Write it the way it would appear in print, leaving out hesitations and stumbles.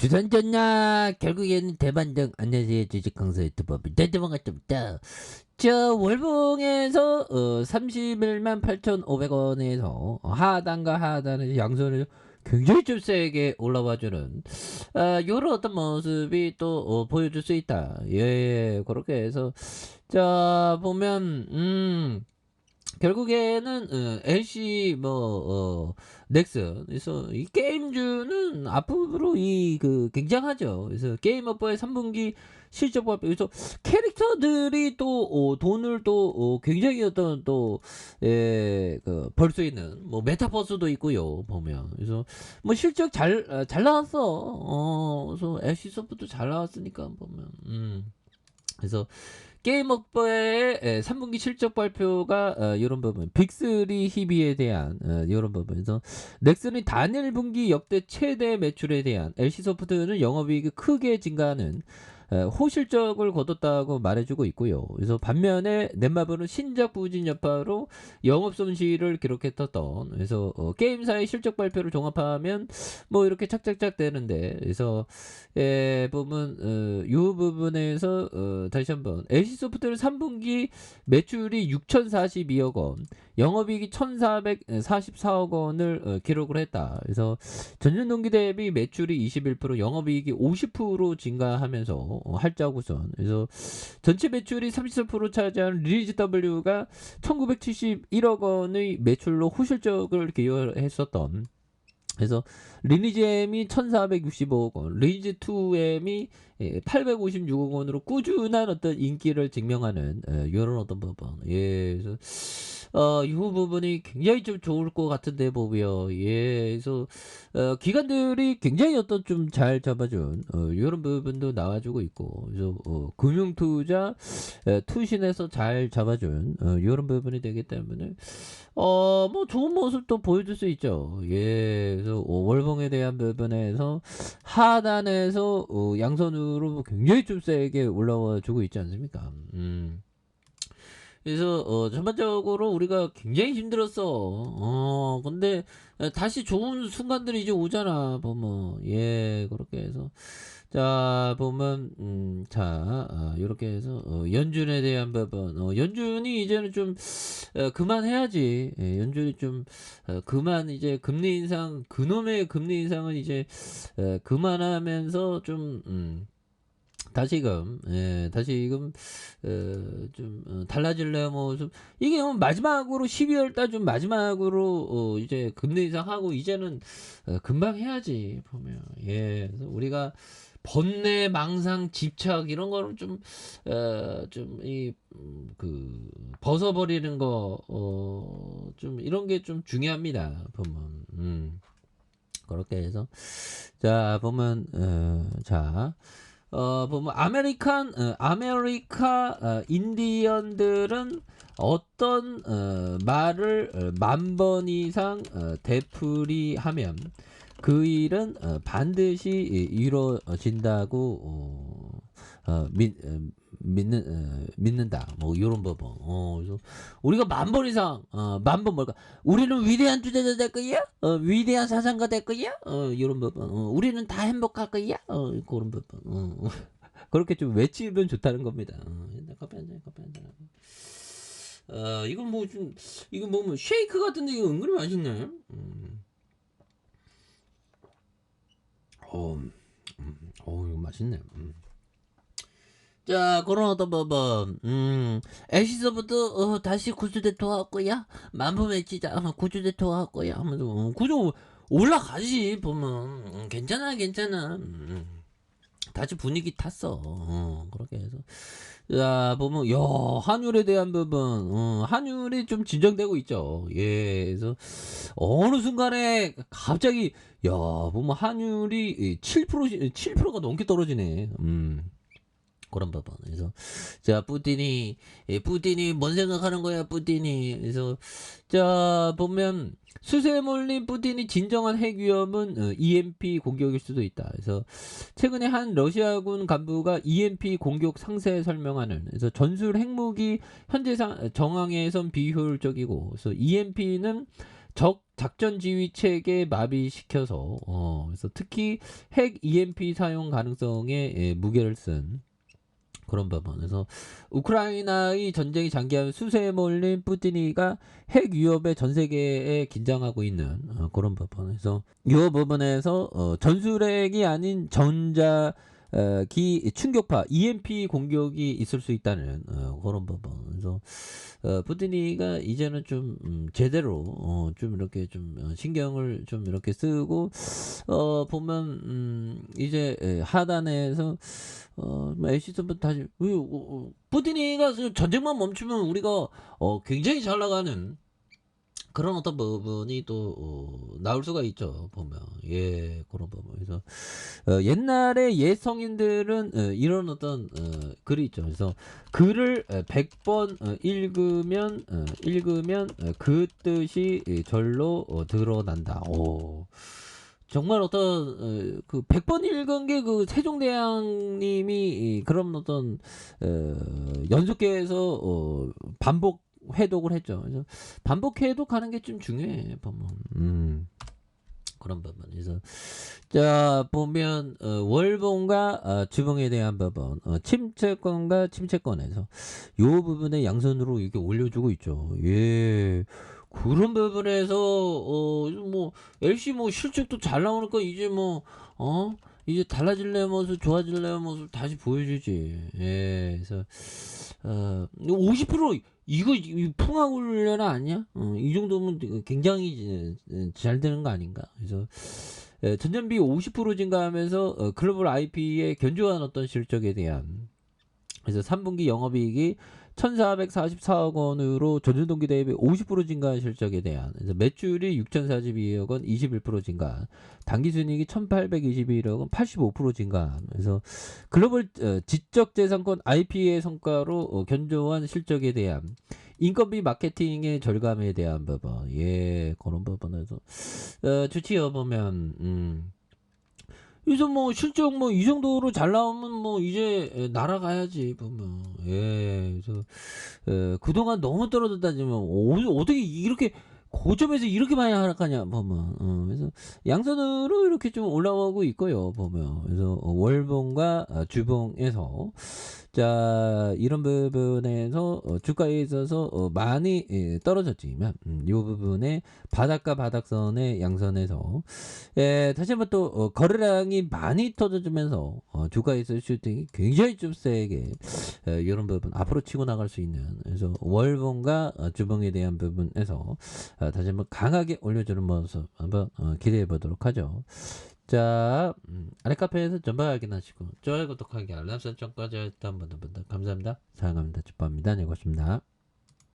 주선전나 결국에는 대반등. 안녕하세요, 주식강사 유튜버입니다. 반갑습니다. 저 월봉에서 31만 8,500원에서 하단과 하단에서 양손을 굉장히 좀 세게 올라와주는 요런 어떤 모습이 또 보여줄 수 있다. 예, 그렇게 해서 자 보면 결국에는 LC 넥슨. 그래서 이 게임주는 앞으로 굉장하죠. 그래서 게임업버의 3분기 실적 발표. 그래서 캐릭터들이 또 돈을 또 굉장히 어떤 벌 수 있는 뭐 메타버스도 있고요. 보면 그래서 뭐 실적 잘 나왔어. 그래서 LC 소프트 잘 나왔으니까 보면 그래서 게임업버의 3분기 실적 발표가 이런 부분, 빅3 희비에 대한 이런 부분에서 넥슨이 단일 분기 역대 최대 매출에 대한 LC소프트는 영업이익이 크게 증가하는 호실적을 거뒀다고 말해주고 있고요. 그래서 반면에 넷마블은 신작 부진 여파로 영업 손실을 기록했던. 그래서 게임사의 실적 발표를 종합하면 뭐 이렇게 착착착 되는데, 그래서 보면 이 부분에서 다시 한번 LC소프트는 3분기 매출이 6,042억 원, 영업이익이 1,444억 원을 기록을 했다. 그래서 전년 동기 대비 매출이 21%, 영업이익이 50% 증가하면서 할자구선. 그래서 전체 매출이 34% 차지하는 리니지 W가 1971억 원의 매출로 호실적을 기여했었던. 그래서 리니지 M이 1465억 원, 리니지 2M이 856억 원으로 꾸준한 어떤 인기를 증명하는 이런 어떤 부분. 예, 그래서 이 부분이 굉장히 좀 좋을 것 같은데 보고요. 예, 그래서 기관들이 굉장히 어떤 좀 잘 잡아준 이런 부분도 나와주고 있고, 그래서 금융투자 투신에서 잘 잡아준 이런 부분이 되기 때문에 뭐 좋은 모습도 보여줄 수 있죠. 예, 그래서 월봉에 대한 부분에서 하단에서 양선으로 굉장히 좀 세게 올라와 주고 있지 않습니까? 그래서 전반적으로 우리가 굉장히 힘들었어. 근데 다시 좋은 순간들이 이제 오잖아. 보면 예, 그렇게 해서 자 보면 이렇게 해서 연준에 대한 부분. 연준이 이제는 좀 그만해야지. 예, 연준이 좀 그만 이제 금리 인상, 그놈의 금리 인상은 이제 그만하면서 좀 다시금 좀 달라질래요. 뭐 좀 이게 뭐 마지막으로 12월 달 좀 마지막으로 이제 금리 인상하고 이제는 금방 해야지 보면. 예, 그래서 우리가 번뇌, 망상, 집착 이런 거를 좀좀이그 벗어버리는 거 좀 이런 게 좀 중요합니다. 보면 그렇게 해서 자 보면 보면 아메리카 인디언들은 어떤 말을 10,000번 이상 되풀이하면 그 일은 반드시 이루어진다고 믿는다. 뭐 이런 부분. 그래서 우리가 10,000번 이상 10,000번 뭘까? 우리는 위대한 투자자 될 거야? 위대한 사상가 될 거야? 이런 부분. 우리는 다 행복할 거야? 그런 부분. 그렇게 좀 외치면 좋다는 겁니다. 커피 한 잔, 커피 한 잔. 이건 뭐 좀 이거 뭐 쉐이크 같은데 이거 은근히 맛있네. 이거 맛있네. 자, 그런 어떤 애시서부터 다시 구주대토 할 거야? 만품 외치자. 구주대토 할 거야? 하면서 구주 올라가지 보면 괜찮아. 다시 분위기 탔어. 그렇게 해서 자 보면 야 환율에 대한 부분, 환율이 좀 진정되고 있죠. 예, 그래서 어느 순간에 갑자기 야 보면 환율이 7%가 넘게 떨어지네. 그런 부분. 그래서 자 푸틴이 뭔 생각하는 거야 푸틴이. 그래서 자 보면 수세 몰린 푸틴이 진정한 핵 위험은 EMP 공격일 수도 있다. 그래서 최근에 한 러시아군 간부가 EMP 공격 상세 설명하는, 그래서 전술 핵무기 현재 정황에선 비효율적이고, 그래서 EMP는 적 작전 지휘 체계 마비시켜서 그래서 특히 핵 EMP 사용 가능성에 무게를 쓴 그런 부분. 그래서 우크라이나의 전쟁이 장기화면 수세에 몰린 푸틴이가 핵 위협에 전 세계에 긴장하고 있는 그런 부분. 그래서 이 부분에서 전술핵이 아닌 전자기 충격파 EMP 공격이 있을 수 있다는 그런 부분. 그래서 푸틴이가 이제는 좀 제대로 좀 이렇게 좀 신경을 좀 이렇게 쓰고 보면 이제 하단에서 뭐 애시스부터 다시 푸틴이가 전쟁만 멈추면 우리가 굉장히 잘 나가는 그런 어떤 부분이 또 나올 수가 있죠 보면 그런 부분. 그래서 옛날에 옛 성인들은 이런 어떤 글이 있죠. 그래서 글을 100번 읽으면 그 뜻이 절로 드러난다. 정말 어떤 그 100번 읽은 게 그 세종대왕님이 그런 어떤 연속해서 반복 회독을 했죠. 그래서 반복 회독하는 게 좀 중요해 보면. 그런 부분. 그래서 자 보면 월봉과 주봉에 대한 부분, 침체권과 침체권에서 요 부분에 양선으로 이렇게 올려주고 있죠. 그런 부분에서 뭐 LC 뭐 실적도 잘 나오니까 이제 이제 달라질래 모습 좋아질래 모습 다시 보여주지. 그래서 50% 이거 풍화훈련 아니야? 이 정도면 굉장히 잘 되는 거 아닌가? 그래서 전년비 50% 증가하면서 글로벌 IP의 견조한 어떤 실적에 대한, 그래서 3분기 영업이익이 1,444억 원으로 전년 동기 대비 50% 증가한 실적에 대한, 그래서 매출이 6,042억 원 21% 증가, 당기순이익이 1,821억 원 85% 증가. 그래서 글로벌 지적재산권 IP의 성과로 견조한 실적에 대한 인건비 마케팅의 절감에 대한 부분, 그런 부분에서 좋지요 보면. 그래서 뭐 실적 뭐 이 정도로 잘 나오면 뭐 이제 날아가야지 보면. 그래서 그동안 너무 떨어졌다지만 어떻게 이렇게 고점에서 이렇게 많이 하락하냐 보면. 그래서 양선으로 이렇게 좀 올라오고 있고요 보면. 그래서 월봉과 주봉에서 자 이런 부분에서 주가에 있어서 많이 떨어졌지만 이 부분에 바닥과 바닥선의 양선에서 다시 한번 또 거래량이 많이 터져주면서 주가에서 슈팅이 굉장히 좀 세게 이런 부분 앞으로 치고 나갈 수 있는, 그래서 월봉과 주봉에 대한 부분에서 다시 한번 강하게 올려주는 모습 한번 기대해 보도록 하죠. 자, 아래 카페에서 전방 확인하시고 좋아요 구독하기 알람 설정까지 했던 분들 감사합니다. 사랑합니다. 축복합니다. 네, 고맙습니다.